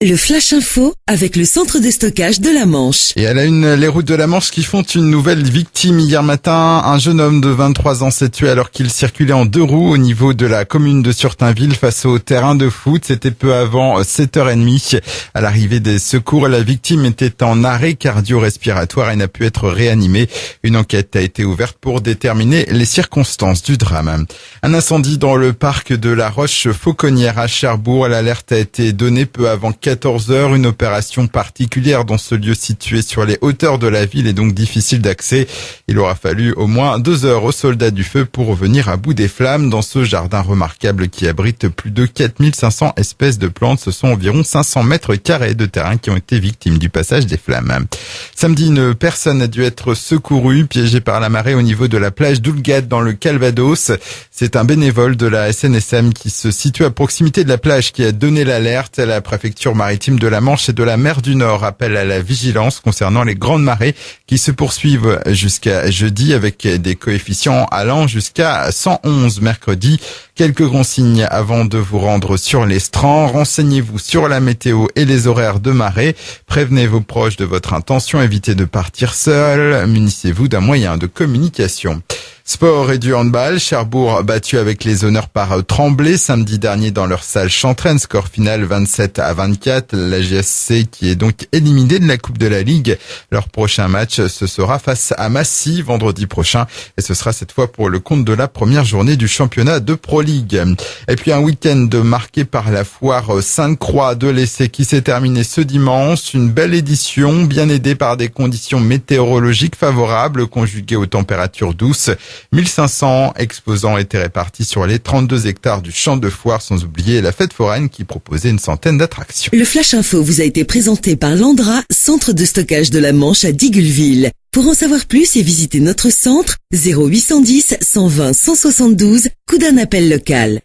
Le Flash Info avec le centre de stockage de la Manche. Et à la une, les routes de la Manche qui font une nouvelle victime. Hier matin, un jeune homme de 23 ans s'est tué alors qu'il circulait en deux roues au niveau de la commune de Surtainville face au terrain de foot. C'était peu avant 7h30. À l'arrivée des secours, la victime était en arrêt cardio-respiratoire et n'a pu être réanimée. Une enquête a été ouverte pour déterminer les circonstances du drame. Un incendie dans le parc de la Roche-Fauconnière à Cherbourg. L'alerte a été donnée peu avant 14h, une opération particulière dans ce lieu situé sur les hauteurs de la ville est donc difficile d'accès. Il aura fallu au moins 2 heures aux soldats du feu pour revenir à bout des flammes dans ce jardin remarquable qui abrite plus de 4500 espèces de plantes. Ce sont environ 500 mètres carrés de terrain qui ont été victimes du passage des flammes. Samedi, une personne a dû être secourue, piégée par la marée au niveau de la plage d'Oulgat dans le Calvados. C'est un bénévole de la SNSM qui se situe à proximité de la plage qui a donné l'alerte. La préfecture maritime de la Manche et de la mer du Nord appelle à la vigilance concernant les grandes marées qui se poursuivent jusqu'à jeudi avec des coefficients allant jusqu'à 111 mercredi. Quelques consignes avant de vous rendre sur les strands. Renseignez-vous sur la météo et les horaires de marée. Prévenez vos proches de votre intention. Évitez de partir seul. Munissez-vous d'un moyen de communication. Sport et du handball, Cherbourg battu avec les honneurs par Tremblay samedi dernier dans leur salle Chantraine, score final 27-24. La GSC qui est donc éliminée de la Coupe de la Ligue. Leur prochain match, ce sera face à Massy vendredi prochain et ce sera cette fois pour le compte de la première journée du championnat de Pro League. Et puis un week-end marqué par la foire Sainte-Croix de l'Essai qui s'est terminée ce dimanche. Une belle édition, bien aidée par des conditions météorologiques favorables conjuguées aux températures douces. 1500 exposants étaient répartis sur les 32 hectares du champ de foire, sans oublier la fête foraine qui proposait une centaine d'attractions. Le Flash Info vous a été présenté par Landra, centre de stockage de la Manche à Digueulville. Pour en savoir plus et visiter notre centre, 0810 120 172, coup d'un appel local.